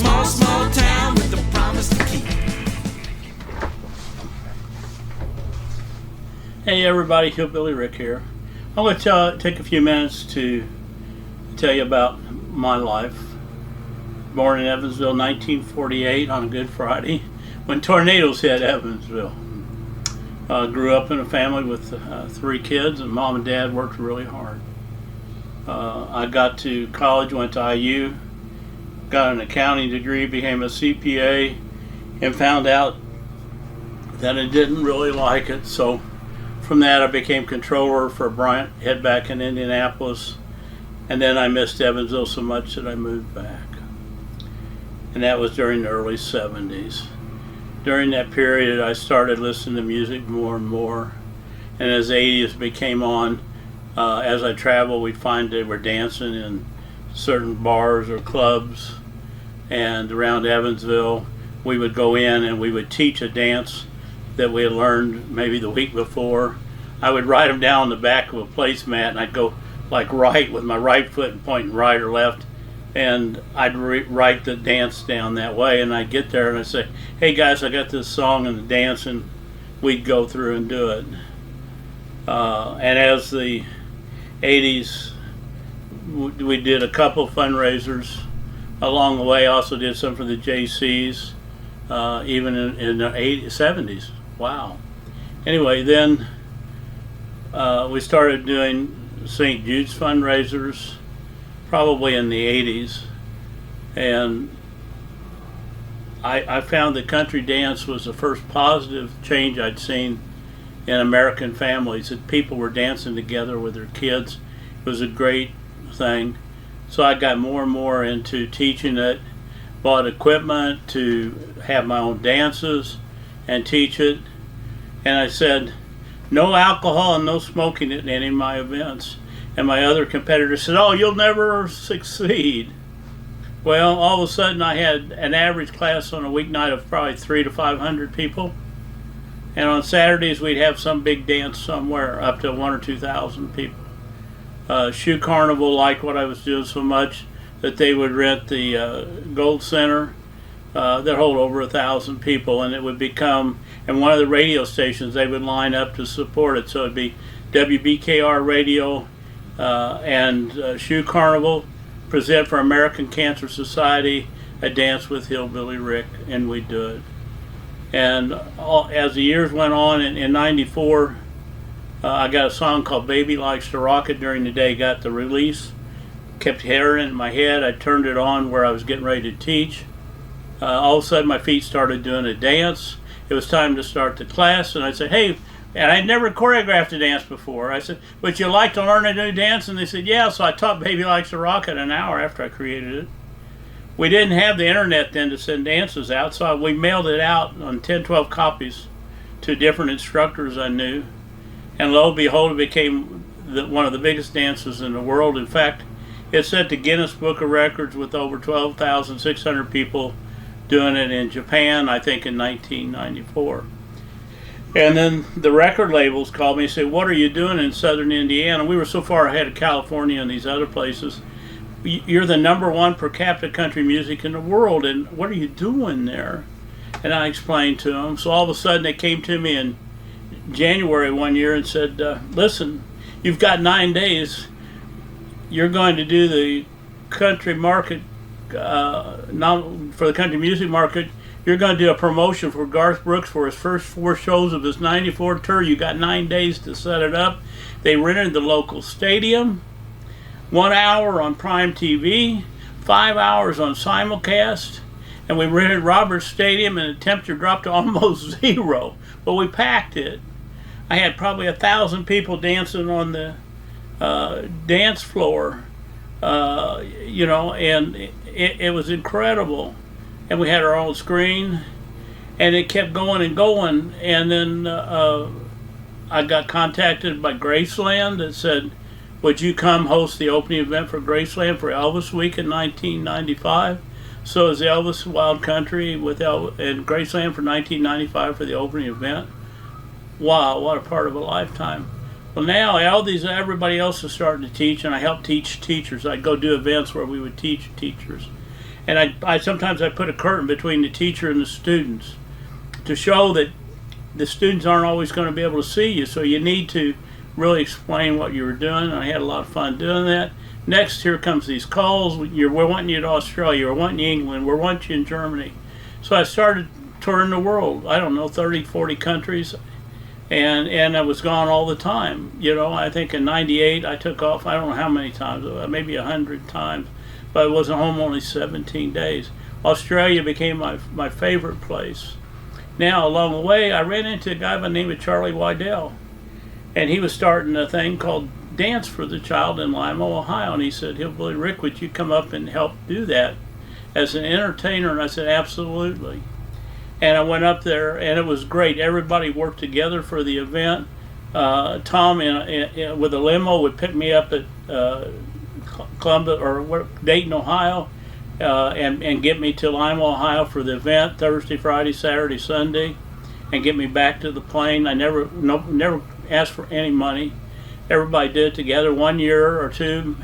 small, small town with a promise to keep. Hey everybody, Hillbilly Rick here. I'm going to take a few minutes to tell you about my life. Born in Evansville, 1948 on a Good Friday, when tornadoes hit Evansville. Grew up in a family with 3 kids, and mom and dad worked really hard. I got to college, went to IU, got an accounting degree, became a CPA, and found out that I didn't really like it. So from that I became controller for Bryant, head back in Indianapolis, and then I missed Evansville so much that I moved back. And that was during the early 70s. During that period I started listening to music more and more, and as the 80s became on, as I traveled, we'd find they were dancing in certain bars or clubs, and around Evansville we would go in and we would teach a dance that we had learned maybe the week before. I would write them down on the back of a placemat, and I'd go like right with my right foot and pointing right or left, and I'd write the dance down that way. And I'd get there and I'd say, hey guys, I got this song and the dance, and we'd go through and do it. And as the 80s, we did a couple fundraisers along the way. Also did some for the JCs, even in the 70s. Wow. Anyway, then we started doing St Judes fundraisers probably in the 80s, and I found that country dance was the first positive change I'd seen in American families, that people were dancing together with their kids. It was a great thing. So I got more and more into teaching it, bought equipment to have my own dances and teach it. And I said, no alcohol and no smoking at any of my events. And my other competitors said, oh, you'll never succeed. Well, all of a sudden I had an average class on a weeknight of probably 300 to 500 people. And on Saturdays we'd have some big dance somewhere, up to 1,000 or 2,000 people. Shoe Carnival liked what I was doing so much that they would rent the Gold Center that hold over 1,000 people, and it would become, and one of the radio stations, they would line up to support it. So it'd be WBKR radio and Shoe Carnival present for American Cancer Society a dance with Hillbilly Rick, and we'd do it. And as the years went on, in 94, I got a song called Baby Likes to Rock It during the day, got the release, kept hearing it in my head. I turned it on where I was getting ready to teach. All of a sudden my feet started doing a dance. It was time to start the class, and I said, hey, and I'd never choreographed a dance before. I said, would you like to learn a new dance? And they said, yeah. So I taught Baby Likes to Rock It an hour after I created it. We didn't have the internet then to send dances out, so we mailed it out on 10, 12 copies to different instructors I knew. And lo and behold, it became one of the biggest dances in the world. In fact, it's set to Guinness Book of Records with over 12,600 people doing it in Japan, I think in 1994. And then the record labels called me and said, what are you doing in southern Indiana? We were so far ahead of California and these other places. You're the #1 per capita country music in the world, and what are you doing there? And I explained to them. So all of a sudden they came to me in January one year and said, listen, you've got 9 days. You're going to do the country market, for the country music market. You're going to do a promotion for Garth Brooks for his first 4 shows of his 94 tour. You got 9 days to set it up. They rented the local stadium, 1 hour on Prime TV, 5 hours on simulcast, and we rented Roberts Stadium, and the temperature dropped to almost 0, but we packed it. I had probably 1,000 people dancing on the dance floor, you know, and it was incredible. And we had our own screen, and it kept going and going. And then I got contacted by Graceland that said, would you come host the opening event for Graceland for Elvis Week in 1995? So it was the Elvis Wild Country with and Graceland for 1995 for the opening event. Wow, what a part of a lifetime. Well, now everybody else is starting to teach, and I help teach teachers. I'd go do events where we would teach teachers. And I sometimes I put a curtain between the teacher and the students to show that the students aren't always going to be able to see you, so you need to really explain what you were doing. And I had a lot of fun doing that. Next, here comes these calls. We're wanting you to Australia, we're wanting you England, we're wanting you in Germany. So I started touring the world, I don't know, 30, 40 countries, and I was gone all the time. You know, I think in '98 I took off, I don't know how many times, maybe 100 times, but I wasn't home only 17 days. Australia became my favorite place. Now, along the way, I ran into a guy by the name of Charlie Waddell, and he was starting a thing called Dance for the Child in Lima, Ohio, and he said, "Hillbilly Rick, would you come up and help do that as an entertainer?" And I said, "Absolutely." And I went up there, and it was great. Everybody worked together for the event. Tom, with a limo, would pick me up at Columbus or Dayton, Ohio, and get me to Lima, Ohio for the event Thursday, Friday, Saturday, Sunday, and get me back to the plane. I never asked for any money. Everybody did it together. 1 year or two,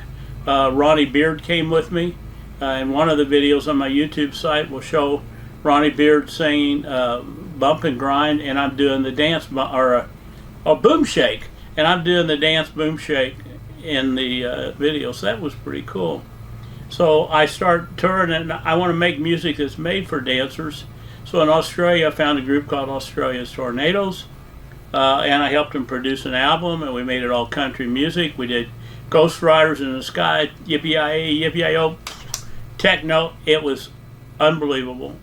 Ronnie Beard came with me, and one of the videos on my YouTube site will show Ronnie Beard singing "Bump and Grind," and I'm doing the dance or boom shake, and I'm doing the dance boom shake in the video. So that was pretty cool. So I start touring, and I want to make music that's made for dancers. So in Australia, I found a group called Australia's Tornadoes, and I helped them produce an album, and we made it all country music. We did Ghost Riders in the Sky, Yippee-yi-yi, Yippee-yi-yo, techno. It was unbelievable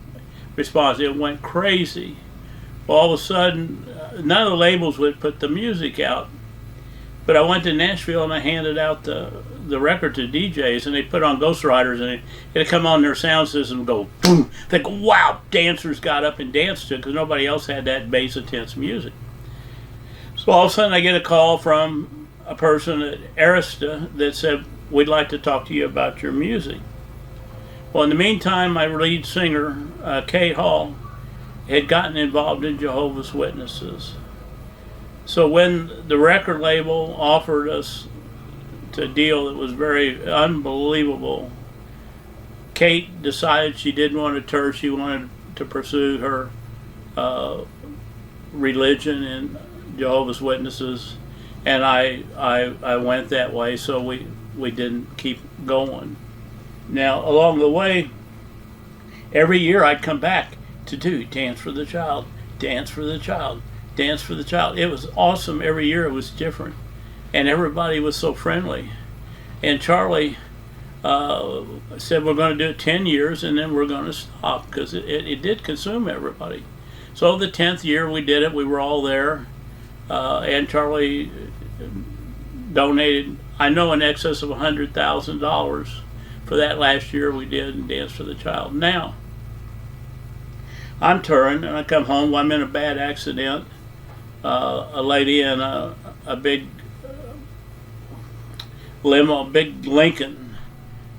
response. It went crazy. Well, all of a sudden, none of the labels would put the music out. But I went to Nashville and I handed out the record to DJs, and they put on Ghost Riders, and it'd come on their sound system and go boom. They go, wow, dancers got up and danced to it because nobody else had that bass intense music. So all of a sudden I get a call from a person at Arista that said, "We'd like to talk to you about your music." Well, in the meantime, my lead singer, Kay Hall, had gotten involved in Jehovah's Witnesses. So when the record label offered us a deal that was very unbelievable, Kate decided she didn't want to tour. She wanted to pursue her religion in Jehovah's Witnesses, and I went that way, so we didn't keep going. Now, along the way, every year I'd come back to do Dance for the Child, Dance for the Child, Dance for the Child. It was awesome. Every year it was different, and everybody was so friendly. And Charlie said, "We're going to do it 10 years, and then we're going to stop," because it did consume everybody. So the 10th year we did it. We were all there, and Charlie donated, I know, in excess of $100,000 for that last year we did in Dance for the Child. Now, I'm touring, and I come home. I'm in a bad accident. A lady in a big limo, a big Lincoln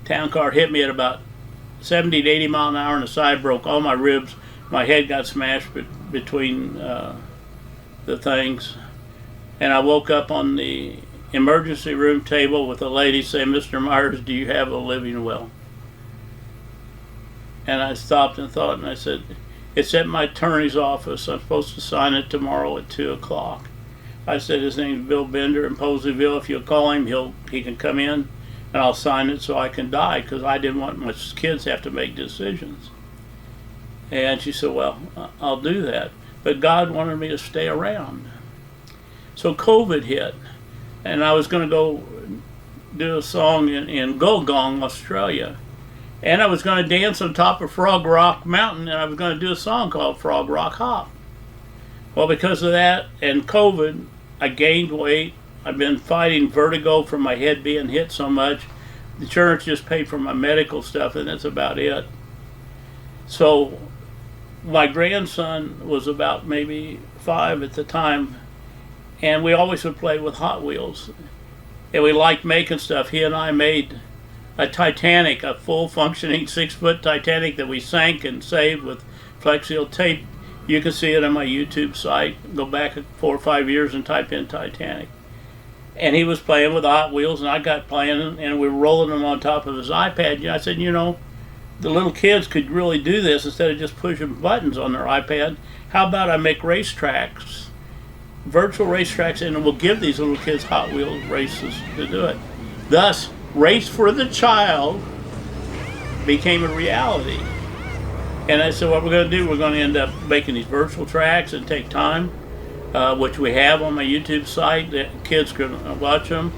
town car, hit me at about 70 to 80 mile an hour in the side, broke all my ribs. My head got smashed between the things. And I woke up on the emergency room table with a lady saying, "Mr. Myers, do you have a living will?" And I stopped and thought, and I said, "It's at my attorney's office. I'm supposed to sign it tomorrow at 2 o'clock. I said, "His name's Bill Bender in Poseyville. If you'll call him, he can come in, and I'll sign it so I can die," because I didn't want my kids to have to make decisions. And she said, "Well, I'll do that." But God wanted me to stay around. So COVID hit, and I was going to go do a song in Gulgong, Australia. And I was going to dance on top of Frog Rock Mountain, and I was going to do a song called Frog Rock Hop. Well, because of that and COVID, I gained weight. I've been fighting vertigo from my head being hit so much. The insurance just paid for my medical stuff, and that's about it. So my grandson was about maybe 5 at the time, and we always would play with Hot Wheels. And we liked making stuff. He and I made a Titanic, a full functioning 6-foot Titanic that we sank and saved with Flex Seal tape. You can see it on my YouTube site. Go back 4 or 5 years and type in Titanic. And he was playing with Hot Wheels, and I got playing, and we were rolling them on top of his iPad. And I said, the little kids could really do this instead of just pushing buttons on their iPad. How about I make racetracks, virtual racetracks, and we'll give these little kids Hot Wheels races to do it. Thus, Race for the Child became a reality. And I said, what we're going to do, we're going to end up making these virtual tracks and take time, which we have on my YouTube site that kids can watch them.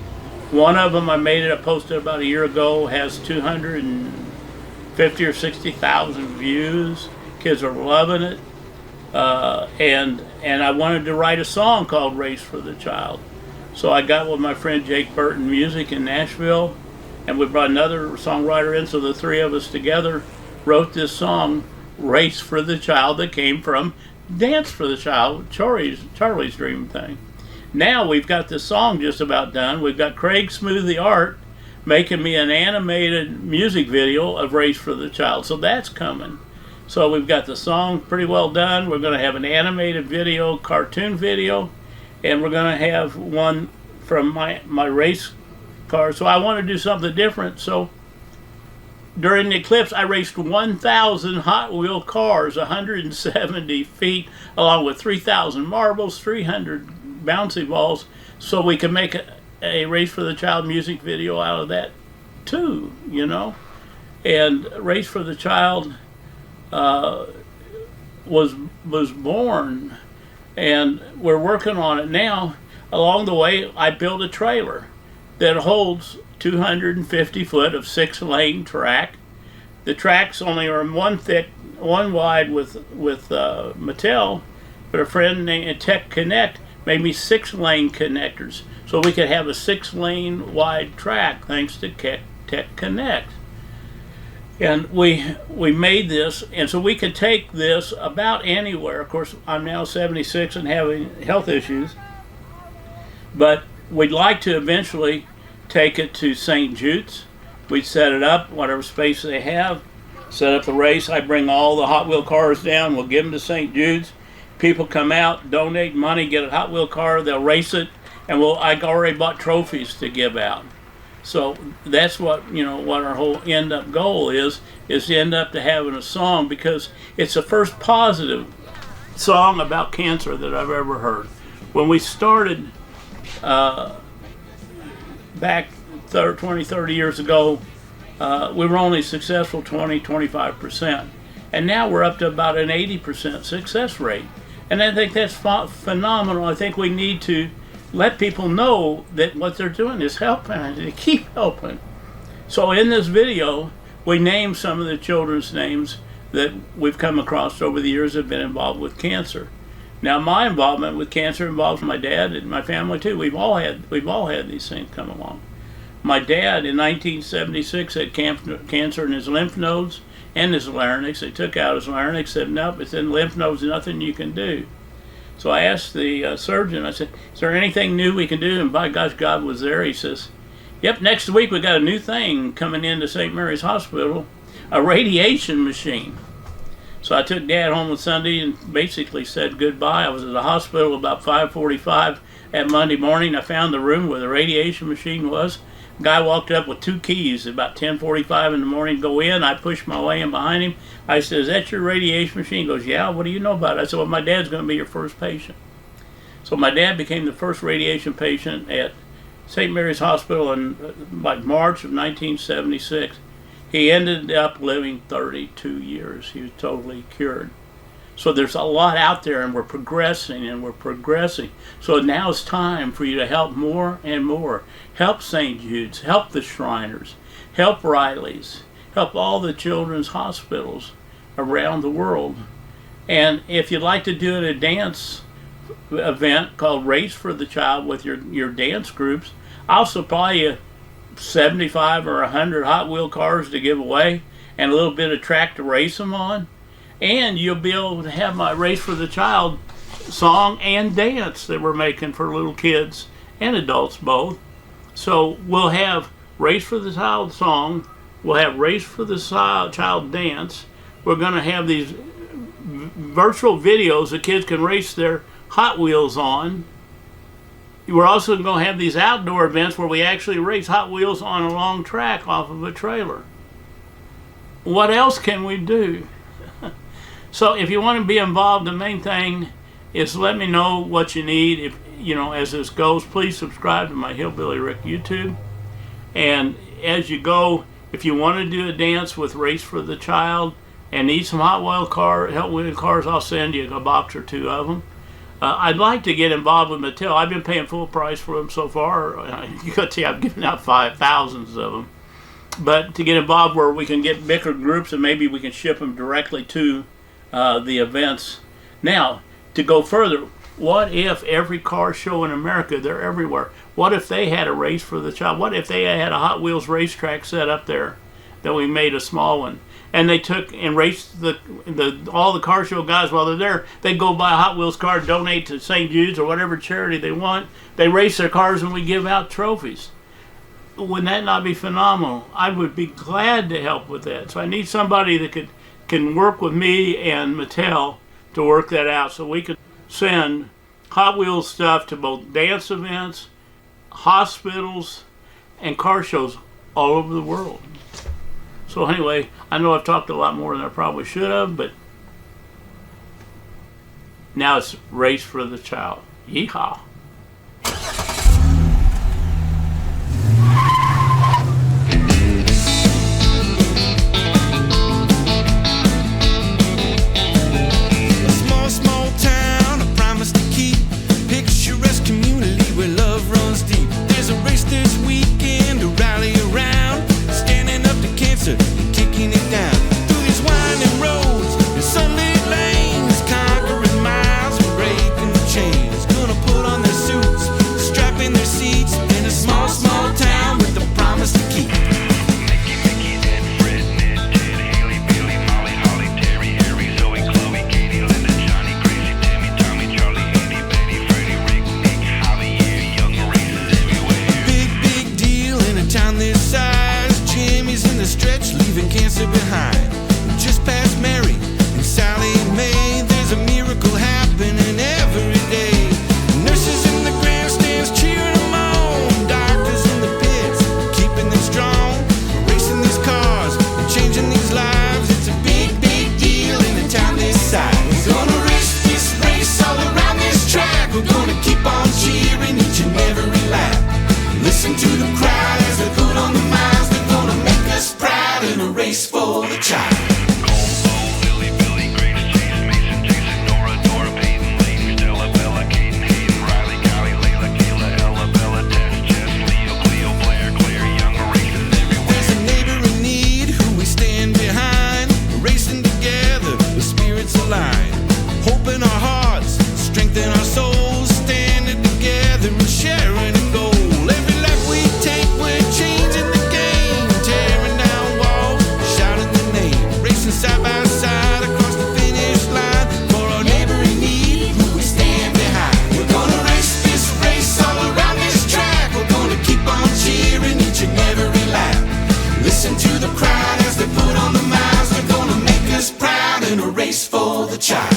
One of them I posted about a year ago, has 250 or 60,000 views. Kids are loving it. And I wanted to write a song called Race for the Child. So I got with my friend Jake Burton Music in Nashville, and we brought another songwriter in, so the three of us together wrote this song, Race for the Child, that came from Dance for the Child, Charlie's Dream thing. Now we've got this song just about done. We've got Craig Smooth the Art making me an animated music video of Race for the Child, so that's coming. So we've got the song pretty well done. We're going to have an animated video, cartoon video, and we're going to have one from my race car. So I want to do something different. So during the eclipse, I raced 1,000 Hot Wheel cars, 170 feet, along with 3,000 marbles, 300 bouncy balls, so we could make a Race for the Child music video out of that too, you know. And Race for the Child was born, and we're working on it now. Along the way, I built a trailer that holds 250 foot of 6-lane track. The tracks only are one wide with Mattel, but a friend named Tech Connect made me 6-lane connectors, so we could have a 6-lane wide track thanks to Tech Connect. And we made this, and so we could take this about anywhere. Of course, I'm now 76 and having health issues, but we'd like to eventually take it to St Judes. We'd set it up, whatever space they have, set up the race. I bring all the Hot Wheel cars down, we'll give them to St Judes. People come out, donate money, get a Hot Wheel car, they'll race it, and I already bought trophies to give out. So that's what our whole end up goal is to end up to having a song, because it's the first positive song about cancer that I've ever heard. When we started back 20, 30 years ago, we were only successful 25%. And now we're up to about an 80% success rate. And I think that's phenomenal. I think we need to let people know that what they're doing is helping, and they keep helping. So in this video, we name some of the children's names that we've come across over the years that have been involved with cancer. Now, my involvement with cancer involves my dad and my family too. We've all had these things come along. My dad in 1976 had cancer in his lymph nodes and his larynx. They took out his larynx, said, nope, it's in lymph nodes, nothing you can do. So I asked the surgeon, I said, is there anything new we can do? And by gosh, God was there. He says, yep, next week we got a new thing coming into St. Mary's Hospital, a radiation machine. So I took Dad home on Sunday and basically said goodbye. I was at the hospital about 5:45 at Monday morning. I found the room where the radiation machine was. Guy walked up with 2 keys about 10:45 in the morning. Go in. I pushed my way in behind him. I said, is that your radiation machine? He goes, yeah. What do you know about it? I said, well, my dad's going to be your first patient. So my dad became the first radiation patient at St. Mary's Hospital in like March of 1976. He ended up living 32 years. He was totally cured. So there's a lot out there, and we're progressing and we're progressing. So now it's time for you to help more and more. Help St. Jude's, help the Shriners, help Riley's, help all the children's hospitals around the world. And if you'd like to do a dance event called Race for the Child with your dance groups, I'll supply you 75 or 100 Hot Wheel cars to give away and a little bit of track to race them on. And you'll be able to have my Race for the Child song and dance that we're making for little kids and adults both. So we'll have Race for the Child song, we'll have Race for the Child dance. We're going to have these virtual videos that kids can race their Hot Wheels on. We're also going to have these outdoor events where we actually race Hot Wheels on a long track off of a trailer. what else can we do? So if you want to be involved, the main thing is let me know what you need. If as this goes, please subscribe to my Hillbilly Rick YouTube. And as you go, if you want to do a dance with Race for the Child and need some Hot Wheels cars, I'll send you a box or two of them. I'd like to get involved with Mattel. I've been paying full price for them so far. You can see I've given out 5,000s of them. But to get involved where we can get bigger groups and maybe we can ship them directly to the events. Now, to go further, what if every car show in America, they're everywhere, what if they had a Race for the Child? What if they had a Hot Wheels racetrack set up there, that we made a small one, and they took and raced all the car show guys while they're there? They go buy a Hot Wheels car, donate to St Judes or whatever charity they want. They race their cars and we give out trophies. Wouldn't that not be phenomenal? I would be glad to help with that. So I need somebody that can work with me and Mattel to work that out, so we could send Hot Wheels stuff to both dance events, hospitals, and car shows all over the world. So anyway, I know I've talked a lot more than I probably should have, but now it's Race for the Child. Yeehaw. Kicking it down through these winding roads and sunlit lanes, conquering miles and breaking the chains. Gonna put on their suits, strap in their seats in a small, small town with the promise to keep. Mickey, Ed, Fred, Ned, Ted, Haley, Billy, Molly, Holly, Terry, Harry, Zoe, Chloe, Katie, Linda, Johnny, Crazy, Timmy, Tommy, Charlie, Andy, Betty, Freddie, Rick, Nick, Javier, young races everywhere. Big deal in a town this size. Jimmy's in the stretch, leaving cancer behind. Just past Mary and Sally Mae, there's a miracle happening every day. Nurses in the grandstands cheering them on. Doctors in the pits, keeping them strong. Racing these cars and changing these lives. It's a big deal in a town this size. We're gonna race this race all around this track. We're gonna keep on cheering each and every lap. Listen to the crowd as they put on the miles. They're gonna make us proud in a race for the child. There's a neighbor in need who we stand behind, racing together with spirits aligned. Hope in our hearts, strength in our souls, standing together and sharing a goal. Every lap we take, we're changing the game, tearing down walls, shouting the name, racing side by side across the finish line for our neighbor in need who we stand behind. We're gonna race this race all around this track. We're gonna keep on cheering each and every lap. Listen to the crowd as they put on the miles. They're gonna make us proud in a race for the child.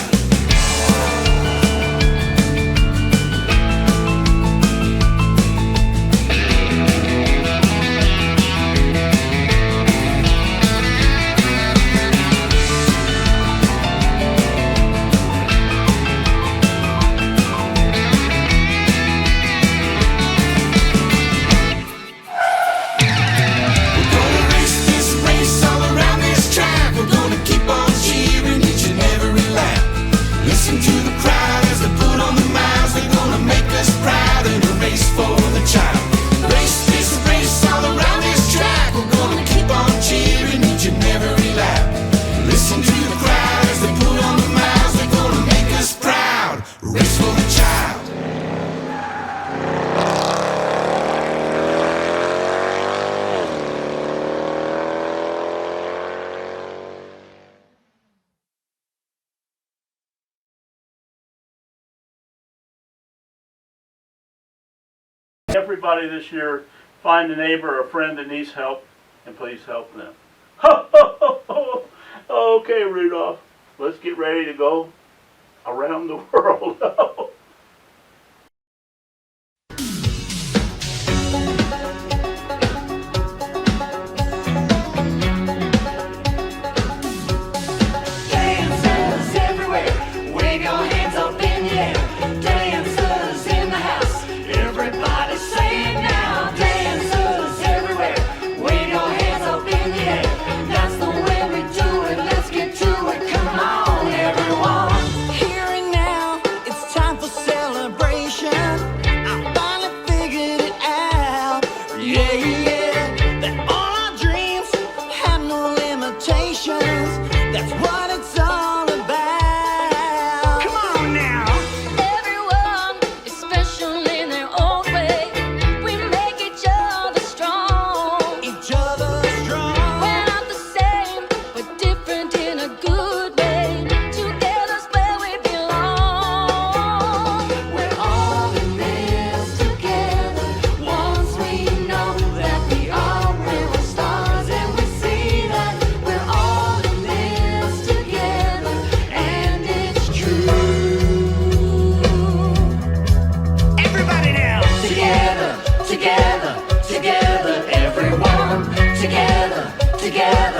Everybody this year, find a neighbor or a friend that needs help, and please help them. Ho, ho, ho, ho. Okay, Rudolph, let's get ready to go around the world.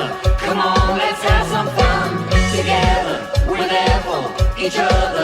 together. Come on, let's have some fun together. We're there for each other.